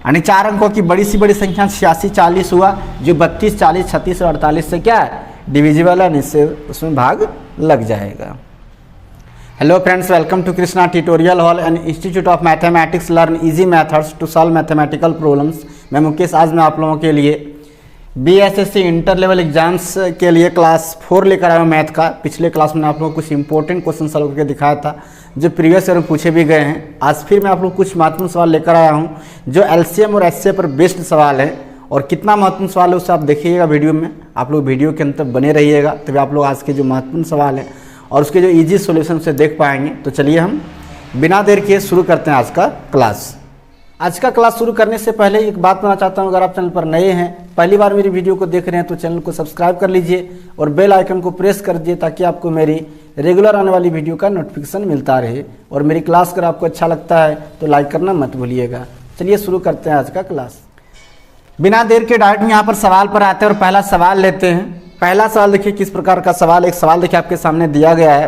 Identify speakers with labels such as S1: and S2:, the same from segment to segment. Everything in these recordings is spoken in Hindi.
S1: यानी 4 अंकों की बड़ी सी बड़ी संख्या 86 40 हुआ, जो 32 40 36 और 48 से क्या है डिविजिबल है, इससे उसमें भाग लग जाएगा। Hello friends, welcome to Krishna tutorial hall and institute of mathematics. Learn easy methods to solve mathematical problems. मैं मुकेश, आज मैं आप लोगों के लिए BSSC इंटर लेवल एग्जाम्स के लिए क्लास 4 लेकर आया हूँ मैथ का। पिछले क्लास में आप लोगों को कुछ इंपॉर्टेंट क्वेश्चन सॉल्व करके दिखाया था जो प्रीवियस ईयर में पूछे भी गए हैं। आज फिर मैं आप लोगों को कुछ महत्वपूर्ण सवाल लेकर आया हूँ जो LCM और HCF पर बेस्ड सवाल है, और कितना महत्वपूर्ण सवाल है उससे आप देखिएगा वीडियो में। आप लोग वीडियो के अंत तक बने रहिएगा, तभी आप लोग आज के जो महत्वपूर्ण सवाल है और उसके जो इजी सॉल्यूशन से देख पाएंगे। तो चलिए हम बिना देर किए शुरू करते हैं आज का क्लास। आज का क्लास शुरू करने से पहले एक बात बताना चाहता हूं, अगर आप चैनल पर नए हैं, पहली बार मेरी वीडियो को देख रहे हैं, तो चैनल को सब्सक्राइब कर लीजिए और बेल आइकन को प्रेस कर दीजिए ताकि आपको मेरी रेगुलर आने वाली वीडियो का नोटिफिकेशन मिलता रहे। और मेरी क्लास अगर आपको अच्छा लगता है तो लाइक करना मत भूलिएगा। चलिए शुरू करते हैं आज का क्लास। बिना देर के डायरेक्ट यहाँ पर सवाल पर आते हैं और पहला सवाल लेते हैं। पहला सवाल देखिए किस प्रकार का सवाल। एक सवाल देखिए आपके सामने दिया गया है।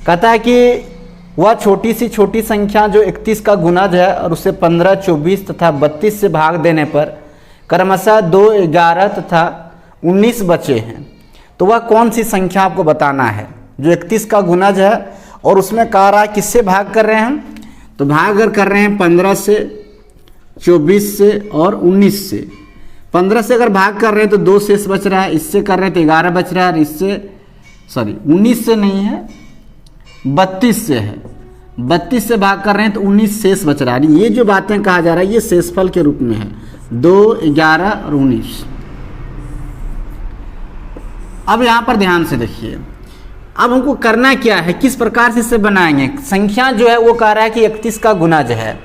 S1: कहता है कि वह छोटी सी छोटी संख्या जो 31 का गुणज है और उसे 15, 24 तथा 32 से भाग देने पर क्रमशः 2, 11 तथा 19 बचे हैं, तो वह कौन सी संख्या आपको बताना है जो 31 का गुणज है और उसमें कह रहा है किससे भाग कर रहे हैं हम, तो भाग अगर कर रहे हैं 15 से, 24 से और 19 से। 15 से अगर भाग कर रहे हैं तो 2 शेष बच रहा है, इससे कर रहे हैं तो 11 बच रहा है, और इससे 19 से नहीं है 32 से है। 32 से भाग कर रहे हैं तो 19 शेष बच रहा है। ये जो बातें कहा जा रहा है ये शेषफल के रूप में है, 2, 11 और 19। अब यहाँ पर ध्यान से देखिए, अब हमको करना क्या है, किस प्रकार से इसे बनाएंगे। संख्या जो है वो कह रहा है कि 31 का गुणज है।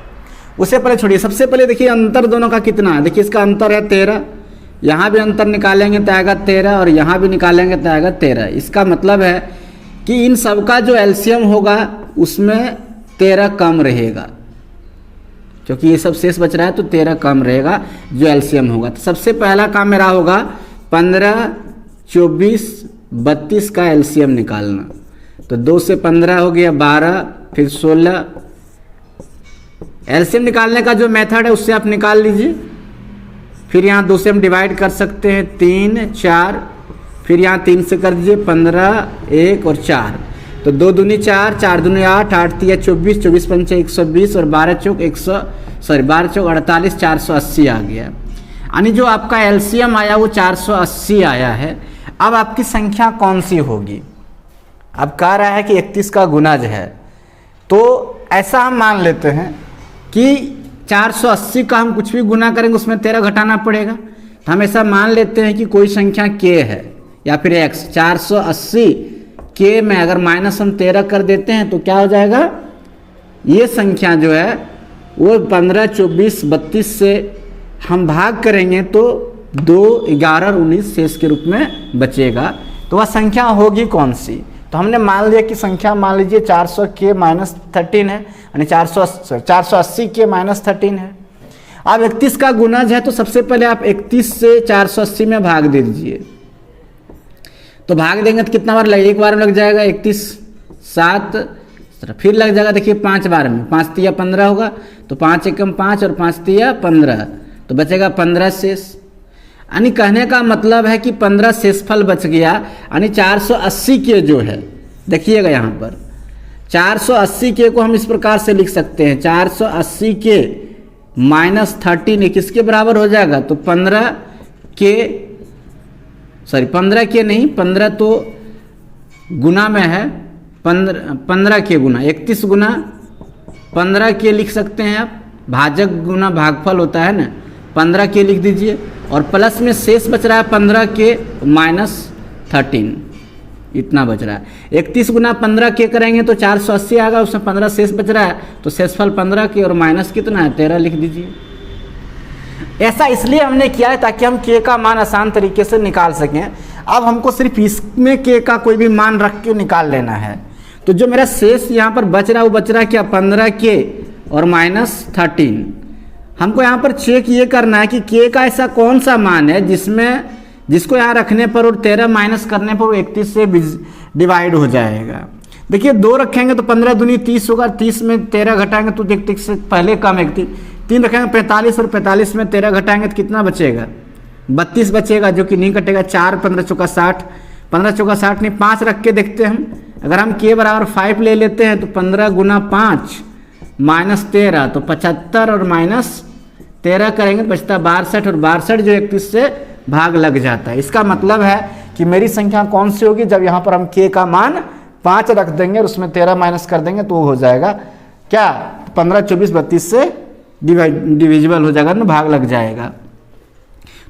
S1: उससे पहले छोड़िए, सबसे पहले देखिए अंतर दोनों का कितना है। देखिए इसका अंतर है 13, यहाँ भी अंतर निकालेंगे तो आएगा 13 और यहाँ भी निकालेंगे तो आएगा 13। इसका मतलब है कि इन सब का जो एलसीएम होगा उसमें 13 कम रहेगा, क्योंकि ये सब शेष बच रहा है तो 13 कम रहेगा जो एलसीएम होगा। तो सबसे पहला काम मेरा होगा 15, 24, 32 का एलसीएम निकालना। तो 2 से 15 हो गया 12, फिर 16। एलसीएम निकालने का जो मेथड है उससे आप निकाल लीजिए। फिर यहाँ 2 से हम डिवाइड कर सकते हैं, 3, 4, फिर यहाँ 3 से कर दीजिए 15, 1 और 4। तो 2 दूनी 4, 4 दूनी 8, 8 तिया 24, 24 पंचे 120 और 12 चौक 48, 480 आ गया। यानी जो आपका एलसीएम आया वो 480 आया है। अब आपकी संख्या कौन सी होगी। अब कह रहा है कि 31 का गुणज है, तो ऐसा हम मान लेते हैं कि 480 का हम कुछ भी गुना करेंगे उसमें 13 घटाना पड़ेगा। तो हम ऐसा मान लेते हैं कि कोई संख्या k है या फिर x। 480 k में अगर माइनस हम 13 कर देते हैं तो क्या हो जाएगा, ये संख्या जो है वो 15, 24, 32 से हम भाग करेंगे तो 2, 11 और 19 शेष के रूप में बचेगा। तो वह संख्या होगी कौन सी। तो हमने मान लिया कि संख्या मान लीजिए 400 k माइनस 13 है, यानी 480 k माइनस 13 है। अब 31 का गुणज है तो सबसे पहले आप 31 से 480 में भाग दे दीजिए। तो भाग देंगे तो कितना बार लगेगा, एक बार में लग जाएगा 31, 7, फिर लग जाएगा देखिए 5 बार में, 5 तिया 15 होगा, तो 5 एकम 5 और 5 तिया 15, तो बचेगा 15 शेष। यानी कहने का मतलब है कि 15 शेषफल बच गया। यानी 480 के जो है, देखिएगा यहाँ पर 480 के को हम इस प्रकार से लिख सकते हैं, 480 के माइनस 13 किसके बराबर हो जाएगा, तो 15 के नहीं, 15 तो गुना में है, 15 के गुना 31 गुना 15 के लिख सकते हैं आप। भाजक गुना भागफल होता है ना, 15 के लिख दीजिए और प्लस में शेष बच रहा है 15 के माइनस 13, इतना बच रहा है। 31 गुना 15 के करेंगे तो 480 आएगा, उसमें 15 शेष बच रहा है तो शेषफल 15 के और माइनस कितना है 13 लिख दीजिए। ऐसा इसलिए हमने किया है ताकि हम के का मान आसान तरीके से निकाल सकें। अब हमको सिर्फ इसमें के का कोई भी मान रख के निकाल लेना है। तो जो मेरा शेष यहाँ पर बच रहा है वो बच रहा है क्या, 15 के और माइनस 13। हमको यहाँ पर चेक ये करना है कि के का ऐसा कौन सा मान है जिसको यहाँ रखने पर और 13 माइनस करने पर वो 31 से डिवाइड हो जाएगा। देखिए 2 रखेंगे तो 15 दूनी 30 होगा, 30 में 13 घटाएंगे तो देखते से पहले कम 31 3 रखेंगे 45 और 45 में 13 घटाएंगे तो कितना बचेगा, 32 बचेगा, जो कि नहीं कटेगा। 4 15 चौका 60, 15 चौका 60 नहीं, 5 रख के देखते हैं हम। अगर हम k बराबर 5 ले लेते हैं तो 15 गुना 5 माइनस 13 तो 75 और माइनस 13 करेंगे तो बचता 62 और 62 जो 31 से भाग लग जाता है। इसका मतलब है कि मेरी संख्या कौन सी होगी, जब यहाँ पर हम k का मान 5 रख देंगे और उसमें 13 माइनस कर देंगे तो वो हो जाएगा क्या, 15 24 32 से डिविजिबल हो जाएगा, भाग लग जाएगा।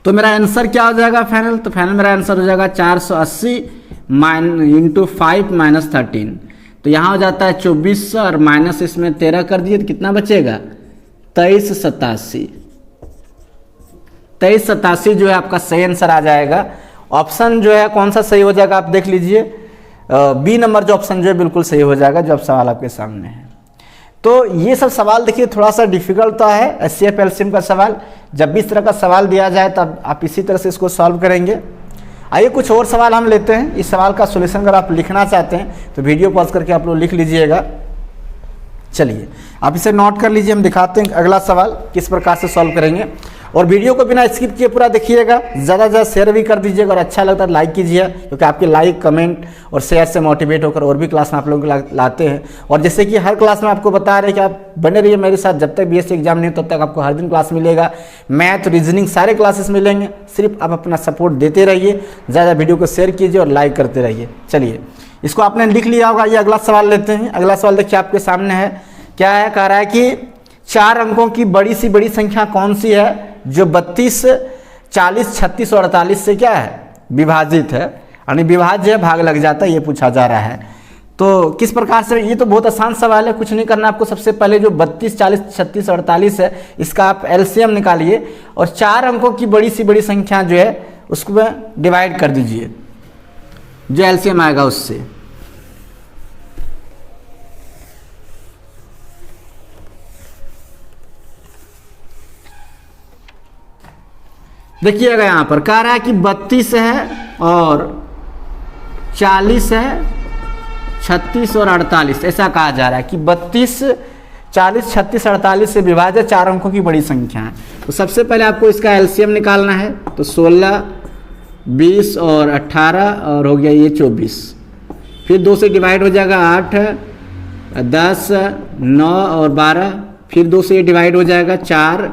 S1: तो मेरा आंसर क्या हो जाएगा फाइनल, तो फाइनल मेरा आंसर हो जाएगा 480 इंटू 5 माइनस 13। तो यहाँ हो जाता है 2400 और माइनस इसमें 13 कर दिए तो कितना बचेगा, 2387। 2387 जो है आपका सही आंसर आ जाएगा। ऑप्शन जो है कौन सा सही हो जाएगा आप देख लीजिए, बी नंबर जो ऑप्शन जो है बिल्कुल सही हो जाएगा, जो अब सवाल आपके सामने है। तो ये सब सवाल देखिए थोड़ा सा डिफिकल्ट तो है, एचसीएफ एलसीएम का सवाल। जब भी इस तरह का सवाल दिया जाए तब आप इसी तरह से इसको सॉल्व करेंगे। आइए कुछ और सवाल हम लेते हैं। इस सवाल का सॉल्यूशन अगर आप लिखना चाहते हैं तो वीडियो पॉज करके आप लोग लिख लीजिएगा। चलिए आप इसे नोट कर लीजिए, हम दिखाते हैं अगला सवाल किस प्रकार से सॉल्व करेंगे। और वीडियो को बिना स्किप किए पूरा देखिएगा, ज़्यादा से ज़्यादा शेयर भी कर दीजिएगा और अच्छा लगता है लाइक कीजिए, क्योंकि आपके लाइक कमेंट और शेयर से मोटिवेट होकर और भी क्लास में आप लोग लाते हैं। और जैसे कि हर क्लास में आपको बता रहे हैं कि आप बने रहिए मेरे साथ, जब तक बीएससी एग्जाम नहीं हो तब तक आपको हर दिन क्लास मिलेगा, मैथ रीजनिंग सारे क्लासेस मिलेंगे। सिर्फ आप अपना सपोर्ट देते रहिए, ज़्यादा वीडियो को शेयर कीजिए और लाइक करते रहिए। चलिए इसको आपने लिख लिया होगा, ये अगला सवाल लेते हैं। अगला सवाल देखिए आपके सामने है, क्या है, कह रहा है कि 4 अंकों की बड़ी सी बड़ी संख्या कौन सी है जो 32, 40, 36 और 48 से क्या है, विभाजित है, यानी विभाज्य है, भाग लग जाता है, ये पूछा जा रहा है। तो किस प्रकार से, ये तो बहुत आसान सवाल है, कुछ नहीं करना आपको। सबसे पहले जो 32, 40, 36 और 48 है इसका आप एलसीएम निकालिए और 4 अंकों की बड़ी सी बड़ी संख्या जो है उसको डिवाइड कर दीजिए, जो एलसीएम आएगा उससे। देखिएगा यहाँ पर कह रहा है कि 32 है और 40 है, 36 और 48, ऐसा कहा जा रहा है कि 32, 40, 36, 48 से विभाजित 4 अंकों की बड़ी संख्या है। तो सबसे पहले आपको इसका एलसीएम निकालना है। तो 16, 20 और 18 और हो गया ये 24, फिर 2 से डिवाइड हो जाएगा 8, 10, 9 और 12, फिर 2 से डिवाइड हो जाएगा 4,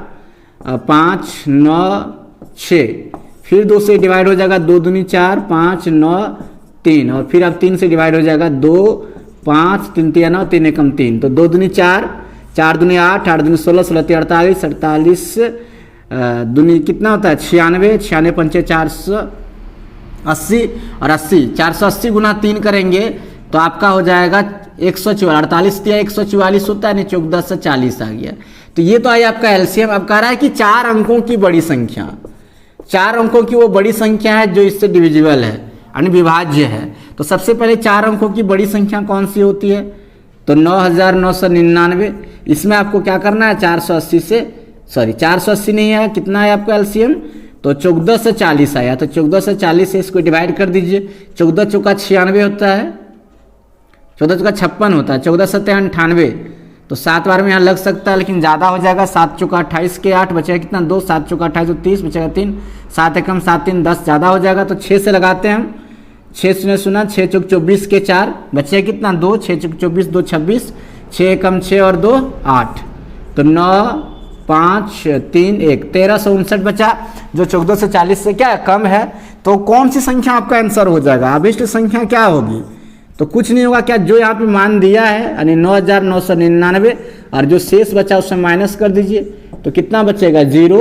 S1: 5, 9, 6, फिर 2 से डिवाइड हो जाएगा 2 दूनी 4, 5, 9, 3 और फिर अब 3 से डिवाइड हो जाएगा 2, 5, 3 3 9, 3 एकम 3, तो 2 दूनी 4, 4 दूनी 8, 8 दूनी 16, 16 48, 48 दूनी कितना होता है 96, 96 पंचे 480 और 80, 480 गुना 3 करेंगे तो आपका हो जाएगा 144, 144 होता है, नहीं 14 से 40 आ गया। तो ये तो आई आपका एलसीएम। अब कह रहा है कि 4 अंकों की बड़ी संख्या, 4 अंकों की वो बड़ी संख्या है जो इससे डिविजिबल है, यानी विभाज्य है। तो सबसे पहले 4 अंकों की बड़ी संख्या कौन सी होती है, तो 9999। इसमें आपको क्या करना है, 480 से, सॉरी 480 नहीं है, कितना है आपका एलसीएम, तो 14 से 40 आया। तो 14 से 40 से इसको डिवाइड कर दीजिए। 14 चौका 96 होता है, 14 चौका 56 होता है, 14 सत्ते 98, तो 7 बार में यहाँ लग सकता है लेकिन ज़्यादा हो जाएगा। 7 चौका 28 के 8 बचेगा कितना 2, 7 चौका 28 तो 30 बचेगा 3, 7 एकम 7 3 10 ज़्यादा हो जाएगा। तो 6 से लगाते हैं हम, 6 शून्य शून्य, 6 चौक 24 के 4 बचेगा कितना 2, 6 चौक 24 2 26, 6 एकम 6 और 2 8, तो 9 5 3 1 1359 बचा, जो 14 से 40 से क्या है कम है। तो कौन सी संख्या आपका आंसर हो जाएगा, अभिष्ट संख्या क्या होगी, तो कुछ नहीं होगा, क्या जो यहाँ पे मान दिया है यानी 9999 और जो शेष बचा उससे माइनस कर दीजिए तो कितना बचेगा 0,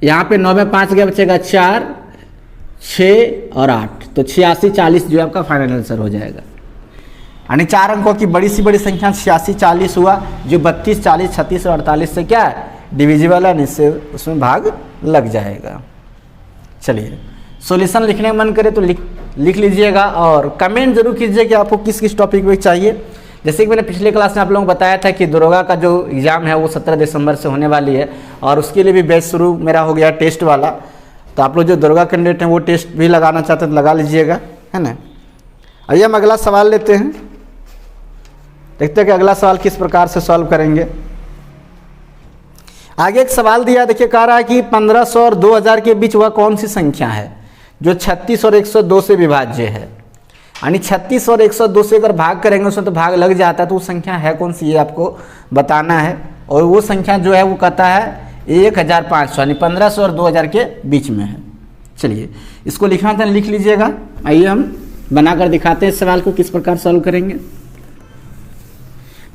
S1: यहाँ पे 9 में 5 गया बचेगा 4, 6 और 8, तो 86 40 जो आपका फाइनल आंसर हो जाएगा। यानी 4 अंकों की बड़ी सी बड़ी संख्या 86 40 हुआ, जो 32 40 36 और 48 से क्या है डिविजिबल है, इससे उसमें भाग लग जाएगा। चलिए सॉल्यूशन लिखने का मन करे तो लिख लीजिएगा और कमेंट जरूर कीजिए कि आपको किस किस टॉपिक में चाहिए। जैसे कि मैंने पिछले क्लास में आप लोगों को बताया था कि दरोगा का जो एग्ज़ाम है वो 17 दिसंबर से होने वाली है और उसके लिए भी बैच शुरू मेरा हो गया टेस्ट वाला। तो आप लोग जो दरोगा कैंडिडेट हैं वो टेस्ट भी लगाना चाहते हैं तो लगा लीजिएगा, है ना। आइए हम अगला सवाल लेते हैं, देखते हैं कि अगला सवाल किस प्रकार से सॉल्व करेंगे। आगे एक सवाल दिया, देखिए कह रहा है कि 1500 और 2000 के बीच वह कौन सी संख्या है जो 36 और 102 से विभाज्य है। यानी 36 और 102 से अगर भाग करेंगे उसमें तो भाग लग जाता है, तो वो संख्या है कौन सी ये आपको बताना है। और वो संख्या जो है वो कहता है 1500, यानी 1500 और 2000 के बीच में है। चलिए इसको लिखना था, लिख लीजिएगा। आइए हम बनाकर दिखाते हैं इस सवाल को किस प्रकार सॉल्व करेंगे।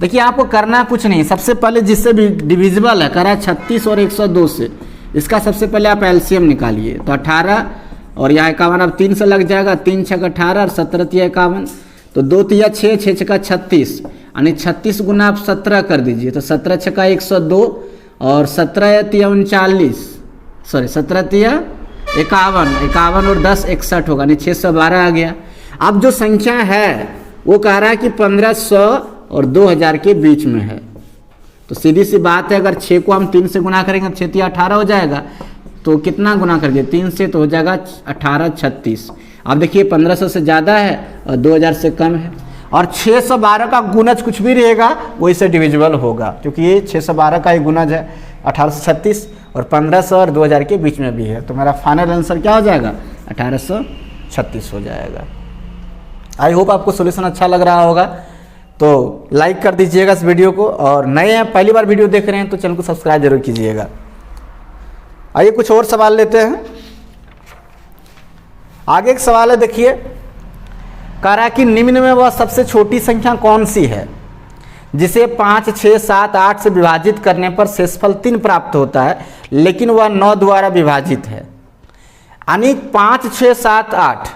S1: देखिए आपको करना कुछ नहीं, सबसे पहले जिससे भी डिविजिबल है, कह रहा है 36 और 102 से, इसका सबसे पहले आप एलसीएम निकालिए। तो 18 और यहाँ 51, अब 3 से लग जाएगा, 3 छक 18 और 17 तिया 51, तो 2 तिया 6, 6 छका 36, यानी 36 गुना आप 17 कर दीजिए। तो 17 छका 102 और 17 तिया 39, सॉरी 17 तिया 51, 51 और 10 61 होगा, यानी 612 आ गया। अब जो संख्या है वो कह रहा है कि 1500 और 2000 के बीच में है। तो सीधी सी बात है, अगर 6 को हम 3 से गुना करेंगे, 6 तिया 18 हो जाएगा, तो कितना गुना कर दिए 3 से, तो हो जाएगा 18 36। अब देखिए 1500 से ज़्यादा है और 2000 से कम है, और 612 का गुणज कुछ भी रहेगा वो इससे डिविजिबल होगा, क्योंकि ये 612 का ही गुणज है 1836, और 1500 और 2000 के बीच में भी है। तो मेरा फाइनल आंसर क्या हो जाएगा 1836 हो जाएगा। आई होप आपको सॉल्यूशन अच्छा लग रहा होगा, तो लाइक कर दीजिएगा इस वीडियो को, और नए हैं पहली बार वीडियो देख रहे हैं तो चैनल को सब्सक्राइब जरूर कीजिएगा। आइए कुछ और सवाल लेते हैं। आगे एक सवाल है, देखिए कह रहा है कि निम्न में वह सबसे छोटी संख्या कौन सी है जिसे 5, 6, 7, 8 से विभाजित करने पर शेषफल 3 प्राप्त होता है, लेकिन वह 9 द्वारा विभाजित है। यानी 5, 6, 7, 8,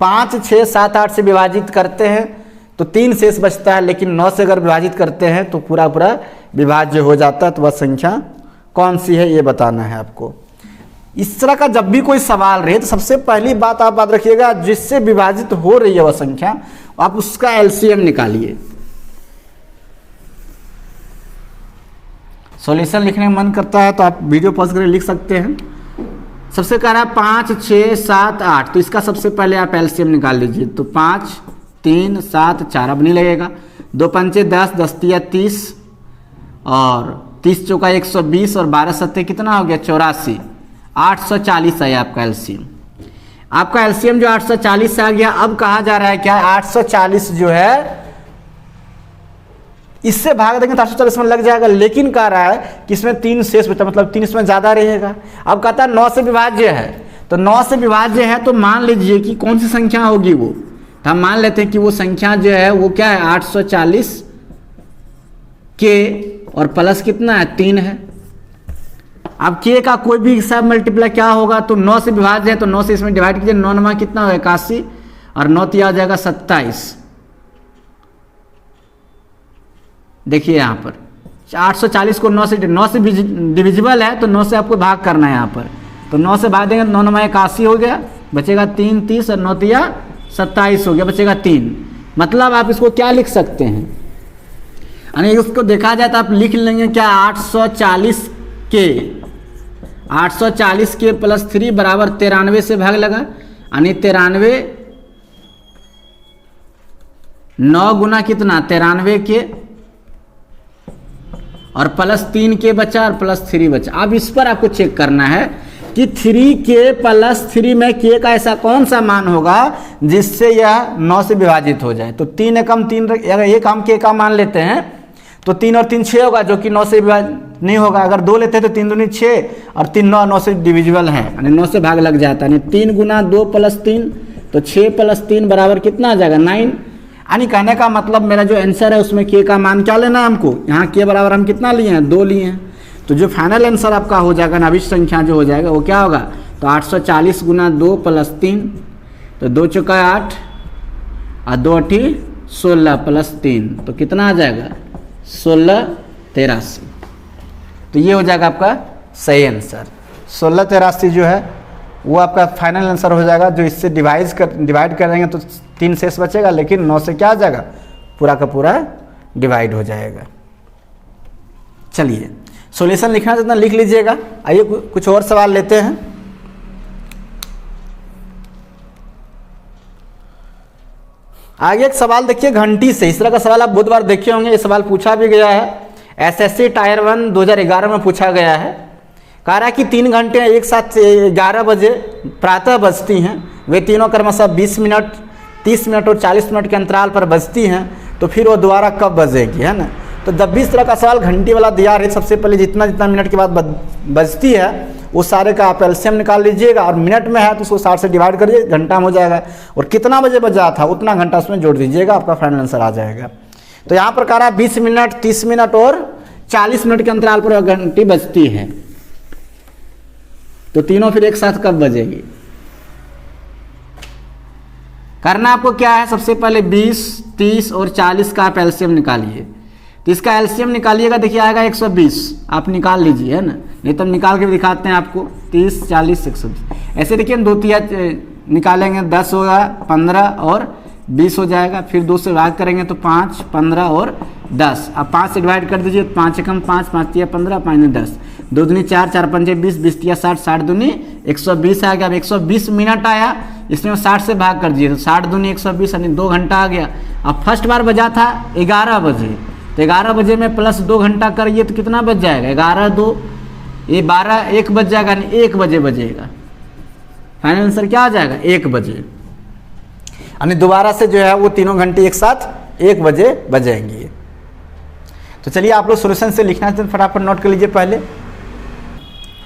S1: 5, 6, 7, 8 से विभाजित करते हैं तो 3 शेष बचता है, लेकिन 9 से अगर विभाजित करते हैं तो पूरा पूरा विभाज्य हो जाता है। तो वह संख्या कौन सी है ये बताना है आपको। इस तरह का जब भी कोई सवाल रहे तो सबसे पहली बात आप याद रखिएगा, जिससे विभाजित हो रही है वह संख्या, आप उसका एलसीएम निकालिए। सॉल्यूशन लिखने में मन करता है तो आप वीडियो पॉज करके लिख सकते हैं। सबसे कह रहा है 5, 6, 7, 8, तो इसका सबसे पहले आप एलसीएम निकाल लीजिए। तो 5, 3, 7, 4, अब नहीं लगेगा, 2 पंचे 10, 10 तिया 30, और 30 चौका 120, और 12 सत्ते कितना हो गया 84, 840 है आपका एलसीएम। आपका एलसीएम जो 840 से आ गया, अब कहा जा रहा है क्या 840 जो है इससे भाग देंगे तो 840 में लग जाएगा, लेकिन कह रहा है कि इसमें 3 शेष बचा, मतलब 3 इसमें ज़्यादा रहेगा। अब कहता है 9 से विभाज्य है, तो 9 से विभाज्य है तो मान लीजिए कि कौन सी संख्या होगी वो, तो हम मान लेते हैं कि वो संख्या जो है वो क्या है 840 के और प्लस कितना है 3 है। अब के का कोई भी सब मल्टीप्लाई क्या होगा, तो 9 से विभाज्य है तो 9 से इसमें डिवाइड कीजिए, 9 9 कितना होगा 81, और 9 तिया आ जाएगा 27। देखिए यहाँ पर 840 को 9 से डिविजिबल है, तो 9 से आपको भाग करना है यहाँ पर, तो 9 से भाग देंगे, 9 9 81 हो गया, बचेगा 3 30, और 9 तिया 27 हो गया, बचेगा 3। मतलब आप इसको क्या लिख सकते हैं, यानी उसको देखा जाए तो आप लिख लेंगे क्या 840 के प्लस 3 बराबर 93 से भाग लगा, यानी 93, 9 गुना कितना 93 के, और प्लस 3 के बचा और प्लस 3 बचा। अब इस पर आपको चेक करना है कि 3 के प्लस 3 में के का ऐसा कौन सा मान होगा जिससे यह 9 से विभाजित हो जाए। तो 3 एकम 3, अगर एक हम के का मान लेते हैं तो 3 और 3 6 होगा, जो कि 9 से विभाजित नहीं होगा। अगर 2 लेते हैं तो 3 दूनी 6 और 3 9, 9 से डिविजिबल है, यानी 9 से भाग लग जाता है। 3 गुना 2 प्लस 3, तो 6 प्लस 3 बराबर कितना आ जाएगा 9। यानी कहने का मतलब मेरा जो आंसर है उसमें के का मान क्या लेना है हमको, यहाँ के बराबर हम कितना लिए हैं 2 लिए हैं। तो जो फाइनल आंसर आपका हो जाएगा नाभिक संख्या जो हो जाएगा वो क्या होगा, तो 840 गुना 2 प्लस 3, तो 2 चौका 8 और 2 अठी 16 प्लस 3, तो कितना आ जाएगा 16 83। तो ये हो जाएगा आपका सही आंसर। 16 83 जो है वो आपका फाइनल आंसर हो जाएगा। जो इससे डिवाइड कर देंगे तो 3 शेष बचेगा, लेकिन 9 से क्या आ जाएगा पूरा का पूरा डिवाइड हो जाएगा। चलिए सॉल्यूशन लिखना जितना लिख लीजिएगा। आइए कुछ और सवाल लेते हैं। आगे एक सवाल देखिए घंटी से। इस तरह का सवाल आप बहुत बार देखे होंगे, ये सवाल पूछा भी गया है एसएससी टायर 1 2011 में पूछा गया है। कह रहा है कि 3 घंटे एक साथ 11 बजे प्रातः बजती हैं, वे तीनों क्रमशः 20 मिनट, 30 मिनट और 40 मिनट के अंतराल पर बजती हैं, तो फिर वो दोबारा कब बजेगी, है ना। तो जब भी इस तरह का सवाल घंटी वाला दिया रहे, सबसे पहले जितना जितना मिनट के बाद बजती है वो सारे का आप एलसीएम निकाल लीजिएगा, और मिनट में है तो उसको 60 से डिवाइड करिए, घंटा हो जाएगा, और कितना बजे बजा था उतना घंटा उसमें जोड़ दीजिएगा, आपका फाइनल आंसर आ जाएगा। तो यहाँ पर कह रहा है 20 मिनट, 30 मिनट और 40 मिनट के अंतराल पर घंटी बजती है, तो तीनों फिर एक साथ कब बजेगी। करना आपको क्या है, सबसे पहले 20, 30 और 40 का आप एलसीएम निकालिए। तो इसका एलसीएम निकालिएगा, देखिए आएगा 120, आप निकाल लीजिए, है ना, नहीं तो हम निकाल के भी दिखाते हैं आपको। 30, 40, 120 ऐसे देखिए, 2 तिया निकालेंगे 10 होगा, 15 और 20 हो जाएगा, फिर 2 से भाग करेंगे तो 5, 15 और 10। अब 5 से डिवाइड कर दीजिए, 5 एकम 5, 5 तिया 15, 5 10, 2 दूनी 4, 4 पंजे 20, 20 तिया 60, 60 दूनी 120 आ गया। अब 120 मिनट आया, इसमें 60 से भाग कर दीजिए तो 60 दूनी 120 यानी 2 घंटा आ गया। अब फर्स्ट बार बजा था 11 बजे, तो 11 बजे में प्लस 2 घंटा करिए तो कितना बज जाएगा, 11 2 ये 12, 1 बज जाएगा, यानी 1 बजे बजेगा। फाइनल आंसर क्या आ जाएगा, 1 बजे, यानी दोबारा से जो है वो तीनों घंटे एक साथ 1 बजे बजेंगी। तो चलिए आप लोग सोल्यूशन से लिखना है, फटाफट नोट कर लीजिए पहले।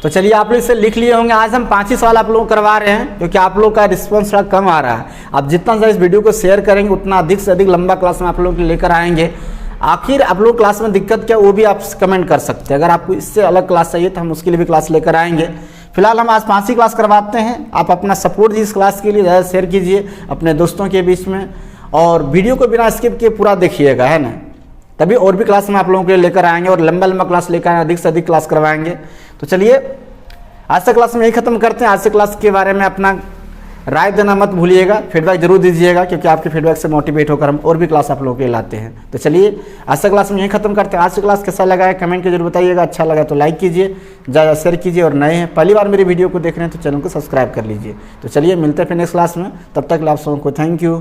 S1: तो चलिए आप लोग इसे लिख लिए होंगे। आज हम 5 ही सवाल आप लोगों को करवा रहे हैं, क्योंकि आप लोग का रिस्पांस थोड़ा कम आ रहा है। आप जितना ज़्यादा इस वीडियो को शेयर करेंगे उतना अधिक से अधिक लंबा क्लास में आप लोग लेकर आएंगे। आखिर आप लोग क्लास में दिक्कत क्या, वो भी आप कमेंट कर सकते हैं। अगर आपको इससे अलग क्लास चाहिए तो हम उसके लिए भी क्लास लेकर आएंगे। फिलहाल हम आज 5 ही क्लास करवाते हैं। आप अपना सपोर्ट दीजिए इस क्लास के लिए, ज़्यादा शेयर कीजिए अपने दोस्तों के बीच में, और वीडियो को बिना स्किप किए पूरा देखिएगा, है ना, तभी और भी क्लास हम आप लोगों के लिए लेकर आएंगे, और लंबा लंबा क्लास लेकर आएंगे, अधिक से अधिक क्लास करवाएंगे। तो चलिए आज से क्लास में यही खत्म करते हैं। आज से क्लास के बारे में अपना राय देना मत भूलिएगा, फीडबैक जरूर दीजिएगा, क्योंकि आपके फीडबैक से मोटिवेट होकर हम और भी क्लास आप लोगों के लिए लाते हैं। तो चलिए आज से क्लास में यही खत्म करते हैं। आज से क्लास कैसा लगा है कमेंट के जरूर बताइएगा। अच्छा लगा तो लाइक कीजिए, ज़्यादा शेयर कीजिए, और नए हैं पहली बार मेरी वीडियो को देख रहे हैं तो चैनल को सब्सक्राइब कर लीजिए। तो चलिए मिलते हैं फिर नेक्स्ट क्लास में, तब तक आप सबको थैंक यू।